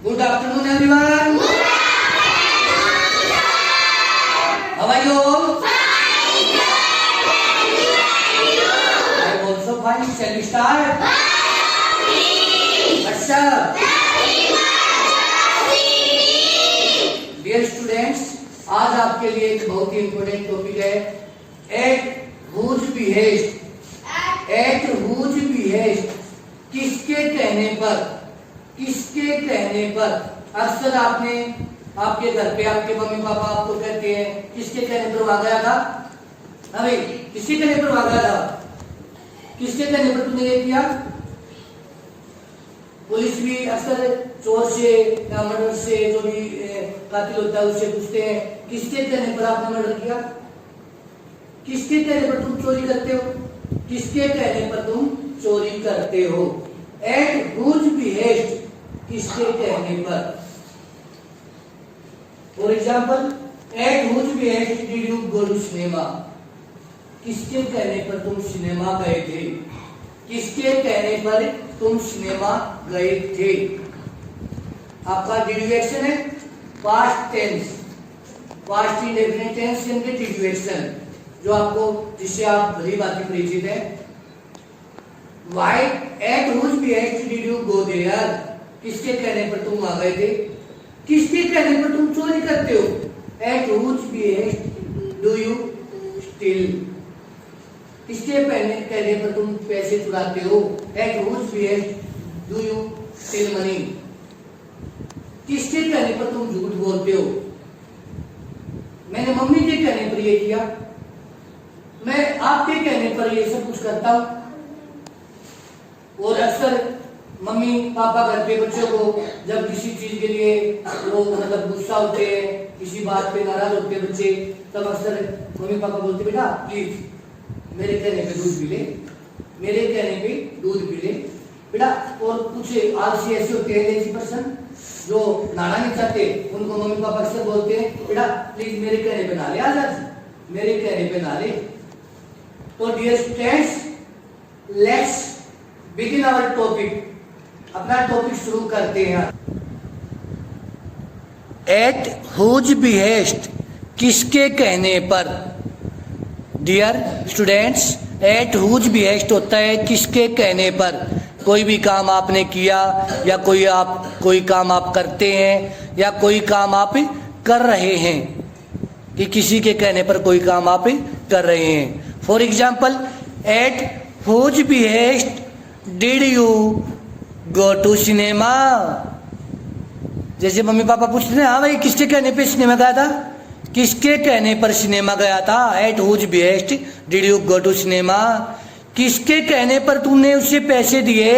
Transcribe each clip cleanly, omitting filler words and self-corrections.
Good afternoon, everyone. How are you all? I am also fine. Shall we start? अच्छा. Dear students, आज आपके लिए एक बहुत ही इम्पोर्टेंट टॉपिक है. At whose behest? At whose behest? किसके कहने पर? किसके कहने पर? अक्सर आपने आपके घर पे आपके मम्मी पापा आपको कहते हैं किसके कहने पर वहां गया था? हाँ भाई, किसके कहने पर वहां गया था? किसके कहने पर तुमने ये किया? पुलिस भी अक्सर चोर से या मर्डर से जो भी कातिल होता है उससे पूछते हैं किसके कहने पर आपने मर्डर किया? किसके कहने पर तुम चोरी करते हो? किसके कहने पर तुम चोरी करते हो? At whose behest? किसके कहने पर? For example, at whose behest did you go to cinema? किसके कहने पर तुम सिनेमा गए थे? किसके कहने पर तुम सिनेमा गए थे? आपका डिड्यूएक्शन है past tense, past indefinite tense यानी डिड्यूएक्शन, जो आपको जिससे आप भली बातें परिचित है. Why at whose behest did you go there? किसके कहने पर तुम वहां गए थे? किसके कहने पर तुम चोरी करते हो? At whose behest do you steal? किसके कहने पर तुम पैसे चुराते हो? At whose behest do you steal money? किसके कहने पर तुम झूठ बोलते हो? मैंने मम्मी के कहने पर ये किया, मैं आपके कहने पर ये सब कुछ करता हूं. और अक्सर मम्मी पापा घर पे बच्चों को जब किसी चीज के लिए वो मतलब गुस्सा होते हैं, किसी बात पे नाराज होते हैं बच्चे, तब अक्सर मम्मी पापा बोलते बेटा प्लीज मेरे कहने पे दूध पी ले, मेरे कहने पे दूध पी ले बेटा. और कुछ आलसी ऐसे होते हैं लेजी पर्सन जो नहाना नहीं चाहते, उनको मम्मी पापा अक्सर बोलते हैं बेटा प्लीज मेरे कहने पे नहा ले, आज मेरे कहने पे नहा ले. तो dear students, let's begin our topic. अपना टॉपिक शुरू करते हैं. एट हुज बिहेस्ट, किसके कहने पर? Dear students, at whose behest होता है किसके कहने पर. कोई भी काम आपने किया या कोई काम आप करते हैं या कोई काम आप कर रहे हैं, कि किसी के कहने पर कोई काम आप कर रहे हैं. For example, at whose behest did you go to cinema? जैसे मम्मी पापा पूछते हैं हाँ भाई किसके कहने पे सिनेमा गया था? किसके कहने पर सिनेमा गया था? At whose behest did you go to cinema? किसके कहने पर तुमने उसे पैसे दिए?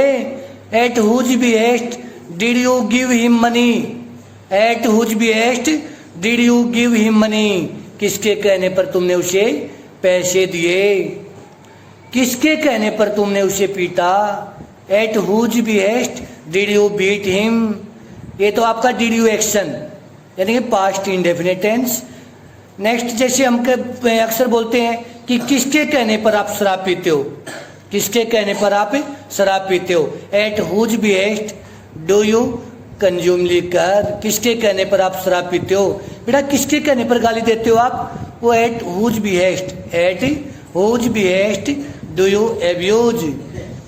At whose behest did you give him money? At whose behest did you give him money? किसके कहने पर तुमने उसे पैसे दिए? किसके कहने पर तुमने उसे पीटा? At whose behest did you beat him? ये तो आपका डिड यू एक्शन यानी कि पास्ट इंडेफिनिट टेंस. नेक्स्ट, जैसे हम अक्सर बोलते हैं कि किसके कहने पर आप शराब पीते हो? किसके कहने पर आप शराब पीते हो? At whose behest do you consume liquor? किसके कहने पर आप शराब पीते हो? बेटा किसके कहने पर गाली देते हो आप? वो at whose behest, at whose behest do you abuse?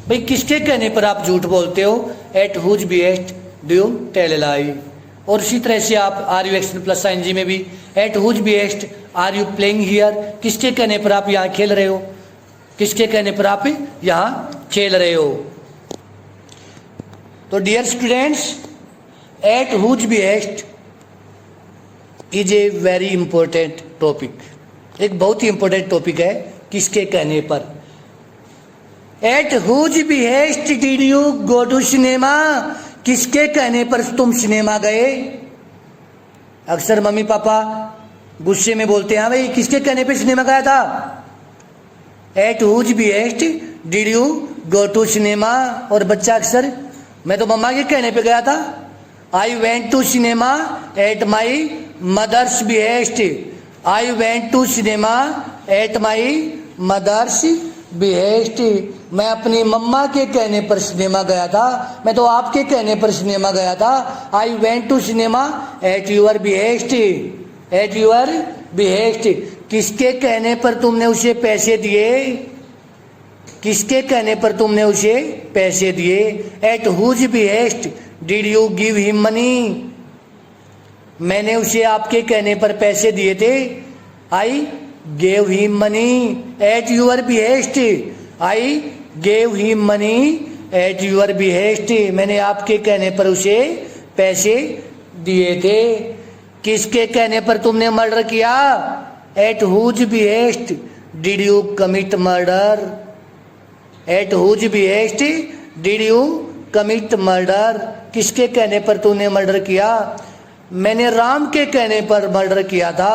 भाई किसके कहने पर आप झूठ बोलते हो? At whose behest do you tell a lie? और इसी तरह से आप are you action plus ING में भी at whose behest are you playing here? किसके कहने पर आप यहाँ खेल रहे हो? किसके कहने पर आप यहाँ खेल रहे हो? तो dear students, at whose behest is a very important topic. एक बहुत ही इंपॉर्टेंट टॉपिक है किसके कहने पर. At whose behest did you go to cinema? किसके कहने पर तुम सिनेमा गए? अक्सर मम्मी पापा गुस्से में बोलते हैं भाई किसके कहने पे सिनेमा गया था? At whose behest did you go to cinema? और बच्चा अक्सर मैं तो मम्मा के कहने पे गया था. I went to cinema at my mother's behest. I went to cinema at my mother's behest, मैं अपनी मम्मा के कहने पर सिनेमा गया था, मैं तो आपके कहने पर सिनेमा गया था। I went to cinema at your behest, at your behest. किसके कहने पर तुमने उसे पैसे दिए, किसके कहने पर तुमने उसे पैसे दिए। At whose behest did you give him money, मैंने उसे आपके कहने पर पैसे दिए थे। I gave him money at your behest, I gave him money at your behest, मैंने आपके कहने पर उसे पैसे दिए थे। किसके कहने पर तुमने मर्डर किया। At whose behest did you commit murder, at whose behest did you commit murder, किसके कहने पर तूने मर्डर किया। मैंने राम के कहने पर मर्डर किया था।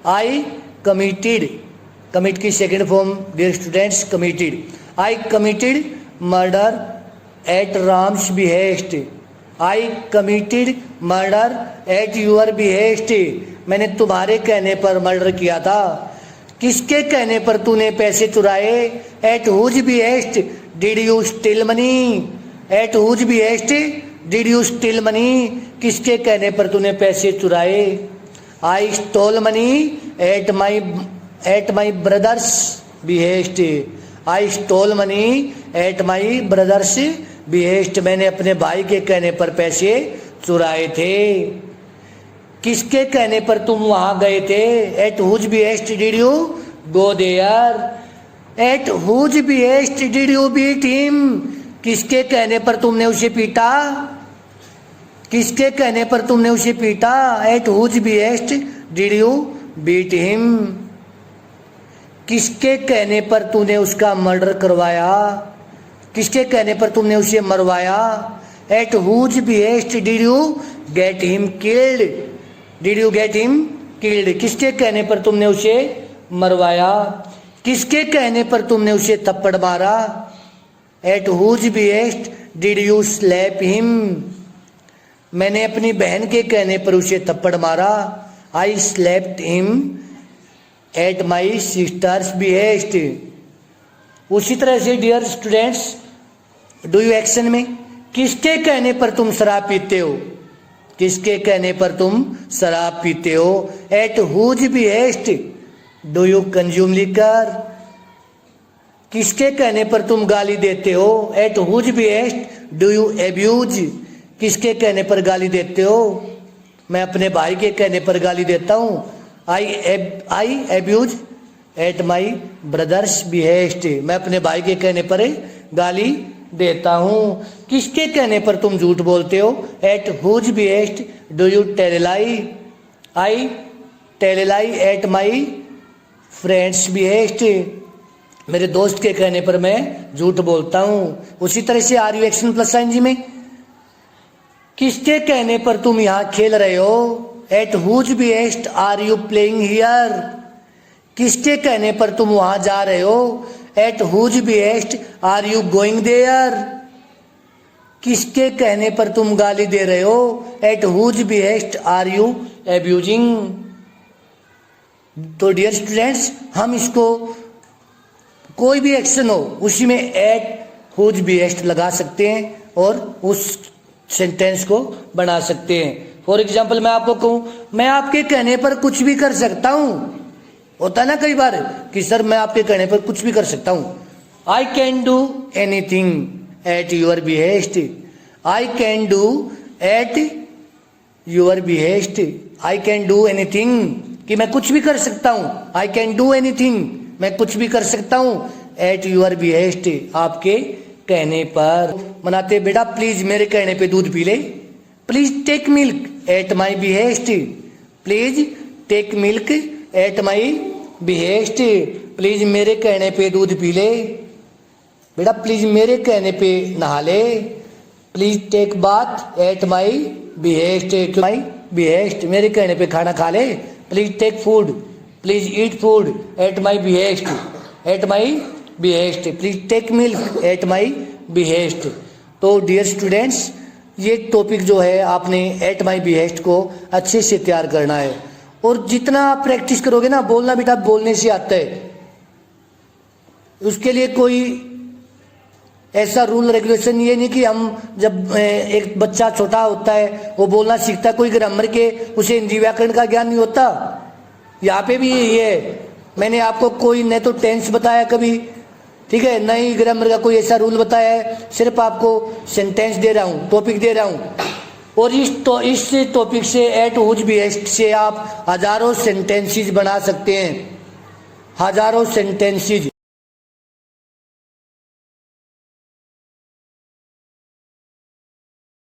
आई कमिटेड, कमिट की second form dear students committed, I committed murder at Ram's behest, I committed murder at your behest, मैंने तुम्हारे कहने पर मर्डर किया था। किसके कहने पर तूने पैसे चुराए। At whose behest did you steal money, at whose behest did you steal money, किसके कहने पर तूने पैसे चुराए। I stole money at my brother's behest, I stole money at my brother's behest, मैंने अपने भाई के कहने पर पैसे चुराए थे। किसके कहने पर तुम वहां गए थे। At whose behest did you go there, at whose behest did you beat him, किसके कहने पर तुमने उसे पीटा, किसके कहने पर तुमने उसे पीटा। At whose behest did you beat him, किसके कहने पर तूने उसका मर्डर करवाया, किसके कहने पर तुमने उसे मरवाया। At whose behest did you get him killed, did you get him killed, किसके कहने पर तुमने उसे मरवाया। किसके कहने पर तुमने उसे थप्पड़ मारा। At whose behest did you slap him, मैंने अपनी बहन के कहने पर उसे थप्पड़ मारा। I slapped him at my sister's behest. उसी तरह से dear students do you action में किसके कहने पर तुम शराब पीते हो, किसके कहने पर तुम शराब पीते हो। At whose behest do you consume liquor, किसके कहने पर तुम गाली देते हो। At whose behest do you abuse, किसके कहने पर गाली देते हो। मैं अपने भाई के कहने पर गाली देता हूँ। I abuse at my brother's behest, मैं अपने भाई के कहने पर गाली देता हूँ। किसके कहने पर तुम झूठ बोलते हो। At whose behest do you tell lie, I tell lie at my friend's behest, मेरे दोस्त के कहने पर मैं झूठ बोलता हूँ। उसी तरह से are you action plus ING में किसके कहने पर तुम यहाँ खेल रहे हो। At whose behest are you playing here, किसके कहने पर तुम वहां जा रहे हो। At whose behest are you going there, किसके कहने पर तुम गाली दे रहे हो। At whose behest are you abusing. तो डियर स्टूडेंट्स हम इसको कोई भी एक्शन हो उसी में एट हुज बिहेस्ट लगा सकते हैं और उस सेंटेंस को बना सकते हैं। फॉर एग्जाम्पल मैं आपको कहूं मैं आपके कहने पर कुछ भी कर सकता हूं, होता है ना कई बार कि सर मैं आपके कहने पर कुछ भी कर सकता हूं। I can do anything at your behest, I can do at your behest, I can do anything कि मैं कुछ भी कर सकता हूं। आई कैन डू एनीथिंग मैं कुछ भी कर सकता हूं। एट यूर बिहेस्ट आपके कहने पर। मनाते बेटा प्लीज मेरे कहने पे दूध पी ले, please take milk at my behest, please take milk at my behest, please मेरे कहने पे दूध पी ले। बेटा प्लीज मेरे कहने पे नहा ले, please take bath at my behest, my behest मेरे कहने पे खाना खा ले। Please take food, please eat food at my behest, at my behest, please take milk at my behest. तो डियर स्टूडेंट्स ये टॉपिक जो है आपने एट माई बिहेस्ट को अच्छे से तैयार करना है और जितना आप प्रैक्टिस करोगे ना बोलना बेटा बोलने से आता है। उसके लिए कोई ऐसा रूल रेगुलेशन ये नहीं कि हम जब एक बच्चा छोटा होता है वो बोलना सीखता है, कोई ग्रामर के उसे हिंदी व्याकरण का ज्ञान नहीं होता। यहाँ पे भी यही है, मैंने आपको कोई न तो टेंस बताया कभी, ठीक है, न ही ग्रामर का कोई ऐसा रूल बताया है, सिर्फ आपको सेंटेंस दे रहा हूँ, टॉपिक दे रहा हूँ। और इस टॉपिक से एट हुज बेस्ट से आप हजारों सेंटेंसेस बना सकते हैं, हजारों सेंटेंसेस।